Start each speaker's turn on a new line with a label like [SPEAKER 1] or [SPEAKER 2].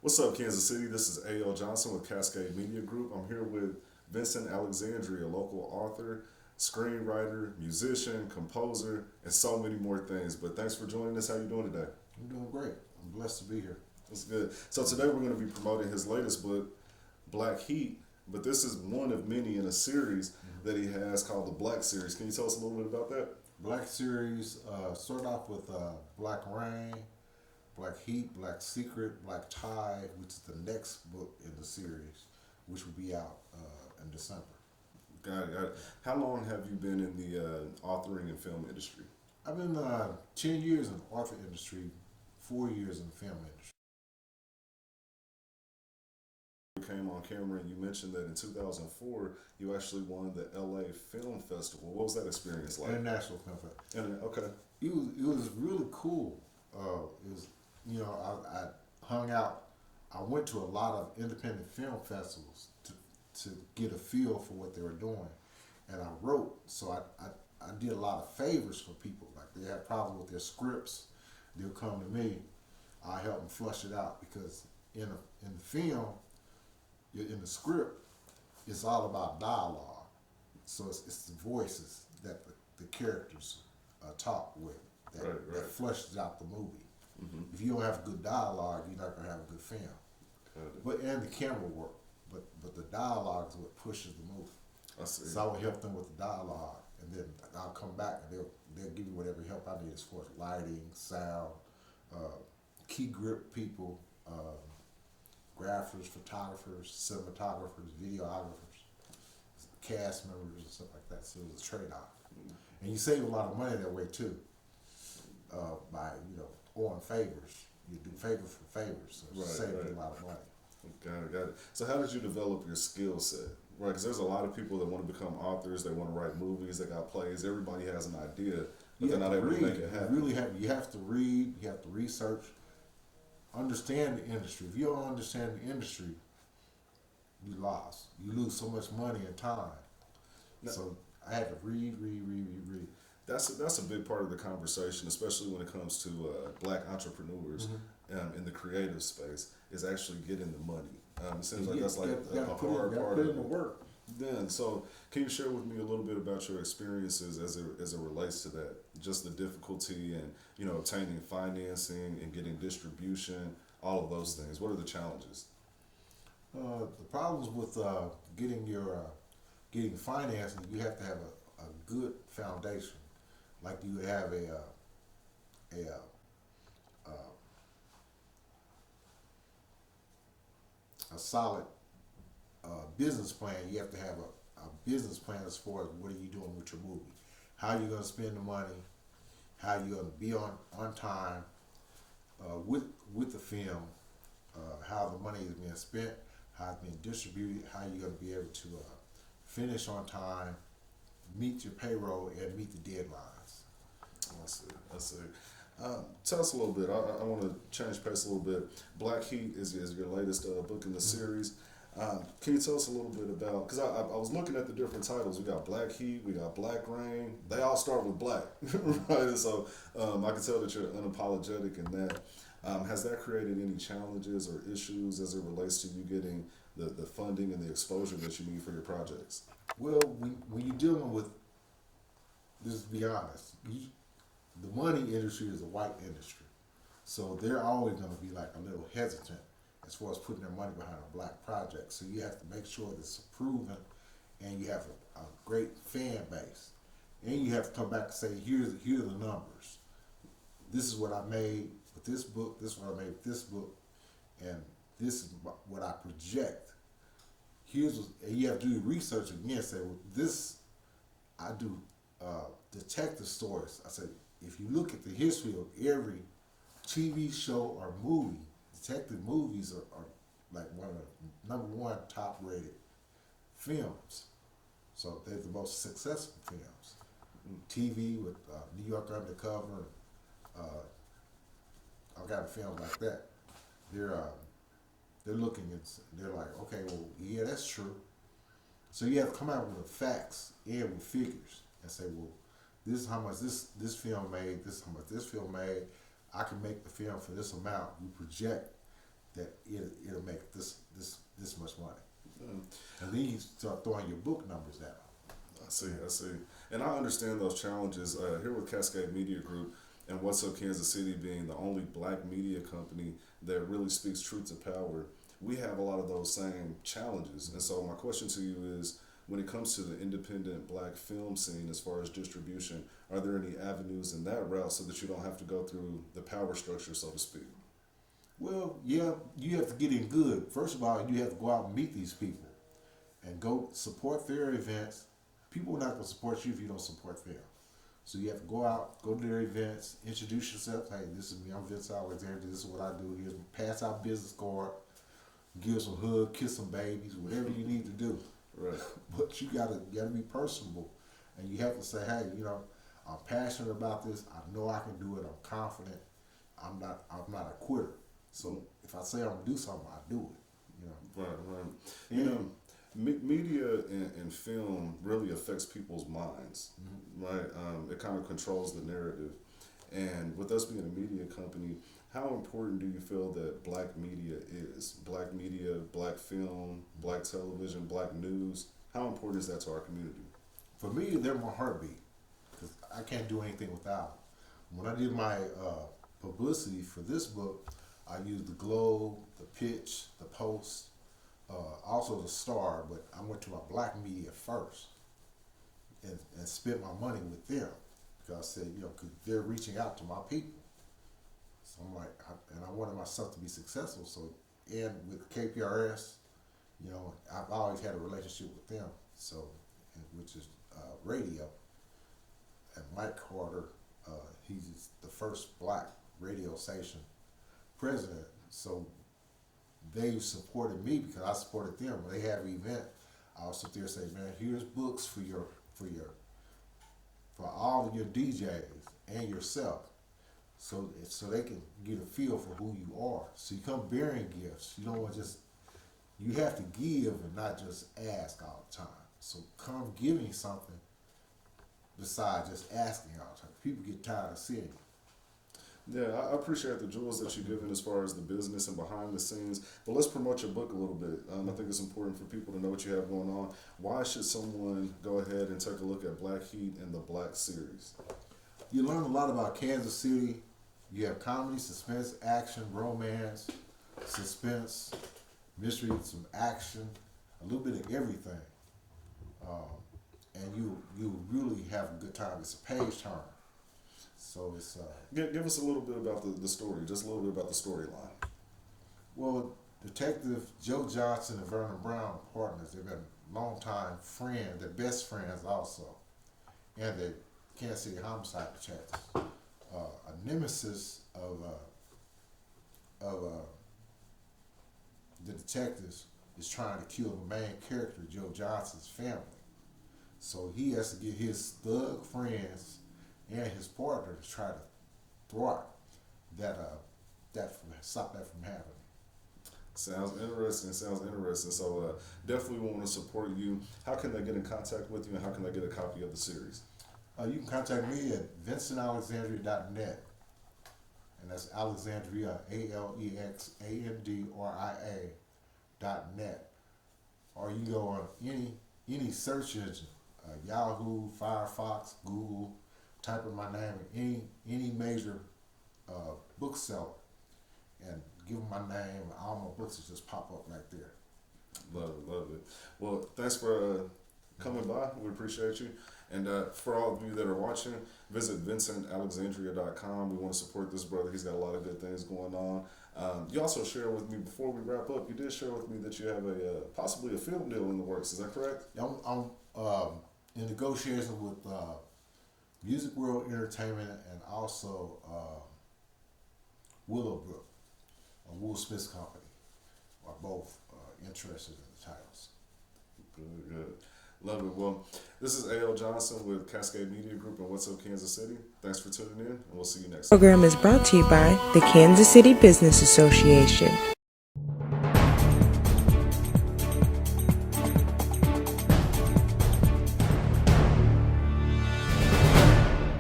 [SPEAKER 1] What's up, Kansas City? This is A.L. Johnson with Cascade Media Group. I'm here with Vincent Alexandria, a local author, screenwriter, musician, composer, and so many more things. But thanks for joining us. How you doing today?
[SPEAKER 2] I'm doing great. I'm blessed to be here.
[SPEAKER 1] That's good. So today we're going to be promoting his latest book, Black Heat. But this is one of many in a series that he has called the Black Series. Can you tell us a little bit about that?
[SPEAKER 2] Black series start off with Black Rain, Black Heat, Black Secret, Black Tide, which is the next book in the series, which will be out in December.
[SPEAKER 1] Got it, got it. How long have you been in the authoring and film industry?
[SPEAKER 2] I've been 10 years in the author industry, 4 years in the film industry.
[SPEAKER 1] You came on camera and you mentioned that in 2004 you actually won the LA Film Festival. What was that experience like?
[SPEAKER 2] International Film Festival.
[SPEAKER 1] Okay.
[SPEAKER 2] It was really cool. It was, I hung out. I went to a lot of independent film festivals to get a feel for what they were doing, and I wrote. So I did a lot of favors for people. Like they had problems with their scripts, they'll come to me. I help them flush it out because in the film, in the script, it's all about dialogue. So it's the voices that the characters talk with that flushes out the movie. If you don't have good dialogue, you're not gonna have a good film. But and the camera work, but the dialogue is what pushes the movie.
[SPEAKER 1] I see.
[SPEAKER 2] So I will help them with the dialogue, and then I'll come back and they'll give me whatever help I need as far as lighting, sound, key grip people, graphers, photographers, cinematographers, videographers, cast members, and stuff like that. So it was a trade-off, and you save a lot of money that way too, by owing favors. You do favor for favors, so it saves you a lot of money.
[SPEAKER 1] Got it, got it. So how did you develop your skill set? Right, because there's a lot of people that want to become authors. They want to write movies. They got plays. Everybody has an idea, but they're not able to make it happen.
[SPEAKER 2] You have to read. You have to research. Understand the industry. If you don't understand the industry, you lost. You lose so much money and time. So I had to read.
[SPEAKER 1] That's a big part of the conversation, especially when it comes to black entrepreneurs in the creative space, is actually getting the money. It seems like that's like a hard part of
[SPEAKER 2] the work.
[SPEAKER 1] Then, so can you share with me a little bit about your experiences as it relates to that? Just the difficulty and obtaining financing and getting distribution, all of those things. What are the challenges?
[SPEAKER 2] The problems with getting financing, you have to have a good foundation. Like you have a solid business plan. You have to have a business plan as far as what are you doing with your movie, how are you going to spend the money, how are you going to be on time with the film, how the money is being spent, how it's being distributed, how you're going to be able to finish on time, meet your payroll, and meet the deadlines.
[SPEAKER 1] I see. Tell us a little bit. I want to change pace a little bit. Black Heat is your latest book in the series. Can you tell us a little bit about, because I was looking at the different titles. We got Black Heat, we got Black Rain. They all start with black, right? And so I can tell that you're unapologetic in that. Has that created any challenges or issues as it relates to you getting the funding and the exposure that you need for your projects?
[SPEAKER 2] Well, when you're dealing with, just to be honest, the money industry is a white industry. So they're always going to be like a little hesitant as far as putting their money behind a black project. So you have to make sure that it's proven and you have a great fan base. And you have to come back and say, here are the numbers. This is what I made with this book, this is what I made with this book, and this is what I project. And you have to do research again, say, well, this, I do detective stories. I said, if you look at the history of every TV show or movie, detective movies are like one of the number one top rated films. So they're the most successful films. TV with New York Undercover, all kind of films like that. They're looking and they're like, okay, well, yeah, that's true. So you have to come out with the facts and with figures and say, well, this is how much this film made, this is how much this film made. I can make the film for this amount. You project that it'll make this much money.
[SPEAKER 1] Mm.
[SPEAKER 2] And then you start throwing your book numbers out.
[SPEAKER 1] I see. And I understand those challenges. Here with Cascade Media Group and What's Up Kansas City being the only black media company that really speaks truth to power, we have a lot of those same challenges. And so my question to you is, when it comes to the independent black film scene as far as distribution, are there any avenues in that route so that you don't have to go through the power structure, so to speak?
[SPEAKER 2] Well, yeah, you have to get in good. First of all, you have to go out and meet these people and go support their events. People are not going to support you if you don't support them. So you have to go out, go to their events, introduce yourself. Hey, this is me. I'm Vincent Alexandria. This is what I do. Here's pass out business card, give some hug, kiss some babies, whatever you need to do.
[SPEAKER 1] Right.
[SPEAKER 2] But you gotta be personable, and you have to say, hey, I'm passionate about this. I know I can do it. I'm confident. I'm not a quitter. So if I say I'm gonna do something, I do it.
[SPEAKER 1] Right.
[SPEAKER 2] And,
[SPEAKER 1] Media and film really affects people's minds, right? It kind of controls the narrative. And with us being a media company, how important do you feel that black media is? Black media, black film, black television, black news. How important is that to our community?
[SPEAKER 2] For me, they're my heartbeat, because I can't do anything without them. When I did my publicity for this book, I used the Globe, the Pitch, the Post, also the Star, but I went to my black media first and spent my money with them, because I said, cause they're reaching out to my people. So I'm like, I wanted myself to be successful. So, and with KPRS, I've always had a relationship with them. So, which is radio. And Mike Carter, he's the first black radio station president. So they supported me because I supported them. When they have an event, I'll sit there and say, man, here's books for all of your DJs and yourself. So they can get a feel for who you are. So you come bearing gifts. You don't want you have to give and not just ask all the time. So come giving something besides just asking all the time. People get tired of seeing you.
[SPEAKER 1] Yeah, I appreciate the jewels that you're giving as far as the business and behind the scenes. But let's promote your book a little bit. I think it's important for people to know what you have going on. Why should someone go ahead and take a look at Black Heat and the Black series?
[SPEAKER 2] You learn a lot about Kansas City. You have comedy, suspense, action, romance, suspense, mystery, some action, a little bit of everything. And you really have a good time. It's a page turner. So it's
[SPEAKER 1] Give us a little bit about the story, just a little bit about the storyline.
[SPEAKER 2] Well, Detective Joe Johnson and Vernon Brown partners. They've been longtime friends, they're best friends also, and they're Kansas City homicide detectives. A nemesis of the detectives is trying to kill the main character, Joe Johnson's family. So he has to get his thug friends and his partner to try to thwart stop that from happening.
[SPEAKER 1] Sounds interesting. So definitely want to support you. How can they get in contact with you, and how can they get a copy of the series?
[SPEAKER 2] You can contact me at vincentalexandria.net, and that's Alexandria, ALEXANDRIA.net. Or you can go on any search engine, Yahoo, Firefox, Google, type in my name, any major bookseller, and give them my name. All my books will just pop up right there.
[SPEAKER 1] Love it. Well, thanks for coming by. We appreciate you. And for all of you that are watching, visit VincentAlexandria.com. We want to support this brother. He's got a lot of good things going on. You also shared with me, before we wrap up, you did share with me that you have possibly a film deal in the works. Is that correct?
[SPEAKER 2] I'm in negotiations with Music World Entertainment and also Willowbrook, a Will Smith's company, are both interested in the titles.
[SPEAKER 1] Good. Love it. Well, this is A.L. Johnson with Cascade Media Group and What's Up Kansas City. Thanks for tuning in, and we'll see you next time.
[SPEAKER 3] Program is brought to you by the Kansas City Business Association.